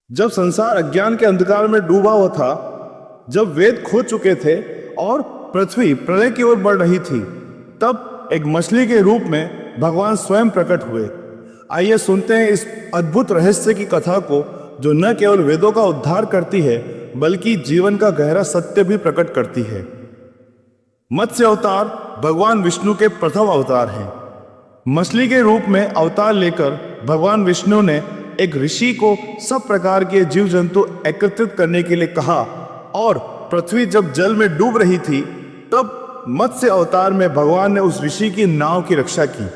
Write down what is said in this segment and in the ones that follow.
जब संसार अज्ञान के अंधकार में डूबा हुआ था, जब वेद खो चुके थे और पृथ्वी प्रलय की ओर बढ़ रही थी, तब एक मछली के रूप में भगवान स्वयं प्रकट हुए। आइए सुनते हैं इस अद्भुत रहस्य की कथा को, जो न केवल वेदों का उद्धार करती है बल्कि जीवन का गहरा सत्य भी प्रकट करती है। मत्स्य अवतार भगवान विष्णु के प्रथम अवतार हैं। मछली के रूप में अवतार लेकर भगवान विष्णु ने एक ऋषि को सब प्रकार के जीव जंतु एकत्रित करने के लिए कहा, और पृथ्वी जब जल में डूब रही थी तब मत्स्य अवतार में भगवान ने उस ऋषि की नाव की रक्षा की।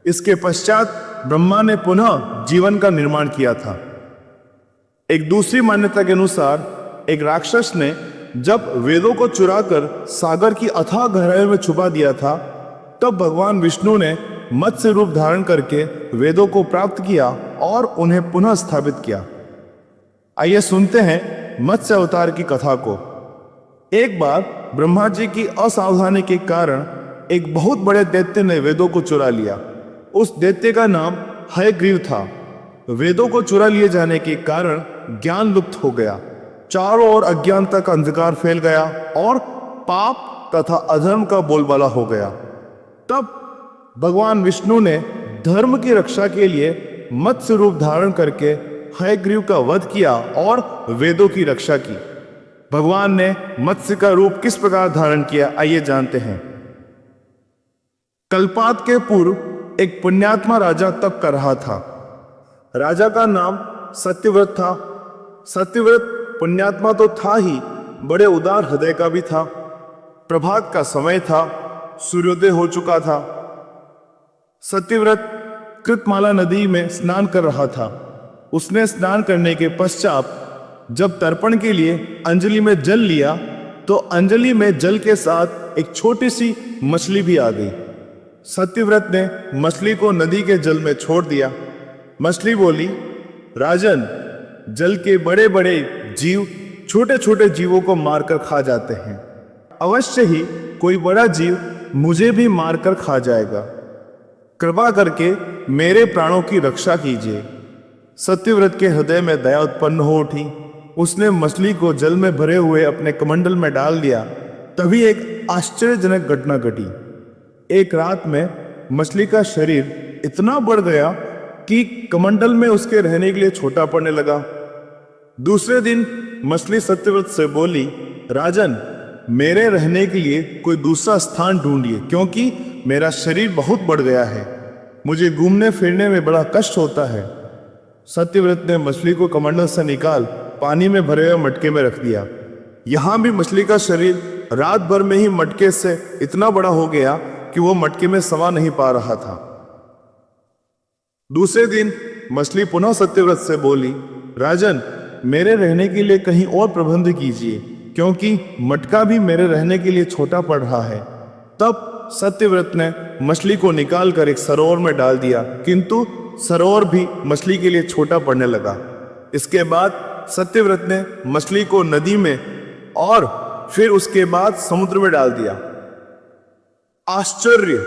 इसके पश्चात ब्रह्मा ने पुनः जीवन का निर्माण किया था। एक दूसरी मान्यता के अनुसार एक राक्षस ने जब वेदों को चुराकर सागर की अथाह गहराई में छुपा दिया था, तब भगवान विष्णु ने मत्स्य रूप धारण करके वेदों को प्राप्त किया और उन्हें पुनः स्थापित किया। आइए सुनते हैं मत्स्य अवतार की कथा को। एक बार ब्रह्मा जी की असावधानी के कारण एक बहुत बड़े दैत्य ने वेदों को चुरा लिया। उस दैत्य का नाम हयग्रीव था। वेदों को चुरा लिए जाने के कारण ज्ञान लुप्त हो गया, चारों ओर अज्ञानता का अंधकार फैल गया और पाप तथा अधर्म का बोलबाला हो गया। तब भगवान विष्णु ने धर्म की रक्षा के लिए मत्स्य रूप धारण करके हयग्रीव का वध किया और वेदों की रक्षा की। भगवान ने मत्स्य का रूप किस प्रकार धारण किया, आइए जानते हैं। कल्पात के पूर्व एक पुण्यात्मा राजा तप कर रहा था। राजा का नाम सत्यव्रत था। सत्यव्रत पुण्यात्मा तो था ही, बड़े उदार हृदय का भी था। प्रभात का समय था, सूर्योदय हो चुका था। सत्यव्रत कृतमाला नदी में स्नान कर रहा था। उसने स्नान करने के पश्चात जब तर्पण के लिए अंजलि में जल लिया तो अंजलि में जल के साथ एक छोटी सी मछली भी आ गई। सत्यव्रत ने मछली को नदी के जल में छोड़ दिया। मछली बोली, राजन, जल के बड़े बड़े जीव छोटे छोटे जीवों को मारकर खा जाते हैं। अवश्य ही कोई बड़ा जीव मुझे भी मारकर खा जाएगा। कृपा करके मेरे प्राणों की रक्षा कीजिए। सत्यव्रत के हृदय में दया उत्पन्न हो उठी। उसने मछली को जल में भरे हुए अपने कमंडल में डाल दिया। तभी एक आश्चर्यजनक घटना घटी। एक रात में मछली का शरीर इतना बढ़ गया कि कमंडल में उसके रहने के लिए छोटा पड़ने लगा। दूसरे दिन मछली सत्यव्रत से बोली, राजन, मेरे रहने के लिए कोई दूसरा स्थान ढूंढिए, क्योंकि मेरा शरीर बहुत बढ़ गया है। मुझे घूमने फिरने में बड़ा कष्ट होता है। सत्यव्रत ने मछली को कमंडल से निकाल पानी में भरे हुए मटके में रख दिया। यहां भी मछली का शरीर रात भर में ही मटके से इतना बड़ा हो गया कि वो मटके में समा नहीं पा रहा था। दूसरे दिन मछली पुनः सत्यव्रत से बोली, राजन, मेरे रहने के लिए कहीं और प्रबंध कीजिए, क्योंकि मटका भी मेरे रहने के लिए छोटा पड़ रहा है। तब सत्यव्रत ने मछली को निकालकर एक सरोवर में डाल दिया, किंतु सरोवर भी मछली के लिए छोटा पड़ने लगा। इसके बाद सत्यव्रत ने मछली को नदी में और फिर उसके बाद समुद्र में डाल दिया। आश्चर्य!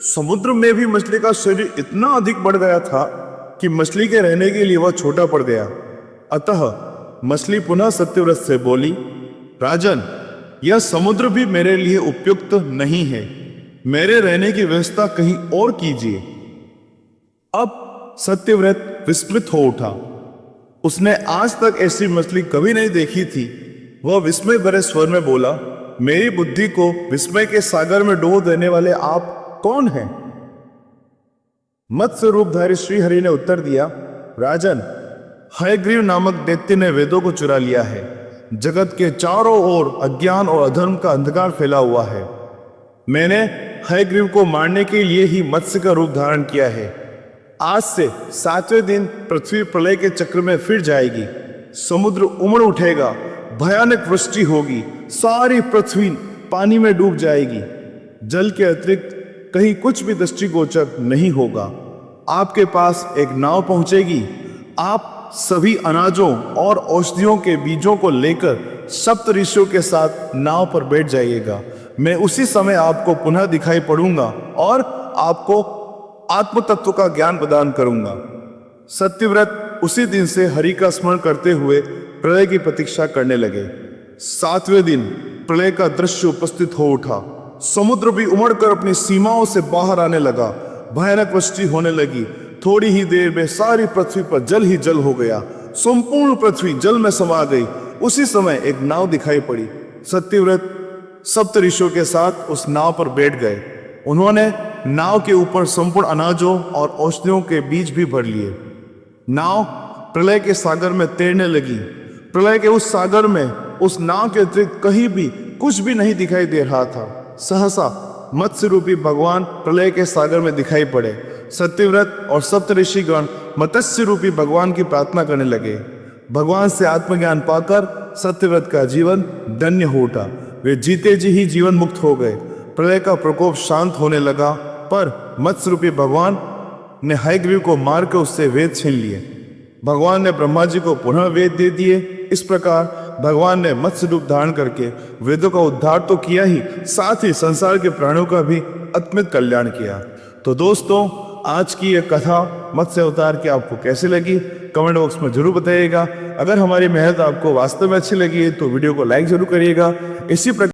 समुद्र में भी मछली का शरीर इतना अधिक बढ़ गया था कि मछली के रहने के लिए वह छोटा पड़ गया। अतः मछली पुनः सत्यव्रत से बोली, राजन, यह समुद्र भी मेरे लिए उपयुक्त नहीं है। मेरे रहने की व्यवस्था कहीं और कीजिए। अब सत्यव्रत विस्मित हो उठा। उसने आज तक ऐसी मछली कभी नहीं देखी थी। वह विस्मय भरे स्वर में बोला, मेरी बुद्धि को विस्मय के सागर में डुबो देने वाले आप कौन हैं? मत्स्य रूपधारी श्रीहरि ने उत्तर दिया, राजन, हयग्रीव नामक दैत्य ने वेदों को चुरा लिया है। जगत के चारों ओर अज्ञान और अधर्म का अंधकार फैला हुआ है। मैंने हयग्रीव को मारने के लिए ही मत्स्य का रूप धारण किया है। आज से 7वें दिन पृथ्वी प्रलय के चक्र में फिर जाएगी। समुद्र उमड़ उठेगा, भयानक वृष्टि होगी, सारी पृथ्वी पानी में डूब जाएगी। जल के अतिरिक्त कहीं कुछ भी दृष्टिगोचर नहीं होगा। आपके पास एक नाव पहुंचेगी। आप सभी अनाजों और औषधियों के बीजों को लेकर सप्त ऋषियों के साथ नाव पर बैठ जाइएगा। मैं उसी समय आपको पुनः दिखाई पड़ूंगा और आपको आत्म तत्व का ज्ञान प्रदान करूंगा। सत्यव्रत उसी दिन से हरि का स्मरण करते हुए प्रलय की प्रतीक्षा करने लगे। 7वें दिन प्रलय का दृश्य उपस्थित हो उठा। समुद्र भी उमड़कर अपनी सीमाओं से बाहर आने लगा। भयानक वृष्टि होने लगी। थोड़ी ही देर में सारी पृथ्वी पर जल ही जल हो गया। संपूर्ण पृथ्वी जल में समा गई। उसी समय एक नाव दिखाई पड़ी। सत्यव्रत सप्त ऋषियों के साथ उस नाव पर बैठ गए। उन्होंने नाव के ऊपर संपूर्ण अनाजों और औषधियों के बीज भी भर लिए। नाव प्रलय के सागर में तैरने लगी। प्रलय के उस सागर में उस नाव के अतिरिक्त कहीं भी कुछ भी नहीं दिखाई दे रहा था। सहसा मत्स्य रूपी भगवान प्रलय के सागर में दिखाई पड़े। सत्यव्रत और सप्त ऋषिगण मत्स्य रूपी भगवान की प्रार्थना करने लगे। भगवान से आत्मज्ञान पाकर सत्यव्रत का जीवन धन्य हो उठा। वे जीते जी ही जीवन मुक्त हो गए। प्रलय का प्रकोप शांत होने लगा, पर मत्स्य रूपी भगवान ने हयग्रीव को मारकर उससे वेद छीन लिए। भगवान ने ब्रह्मा जी को पुनः वेद दे दिए। इस प्रकार भगवान ने मत्स्य रूप धारण करके वेदों का उद्धार तो किया ही, साथ ही संसार के प्राणियों का भी अत्यंत कल्याण किया। तो दोस्तों, आज की यह कथा मत्स्य अवतार की आपको कैसी लगी कमेंट बॉक्स में जरूर बताइएगा। अगर हमारी मेहनत आपको वास्तव में अच्छी लगी है तो वीडियो को लाइक जरूर करिएगा। इसी प्रकार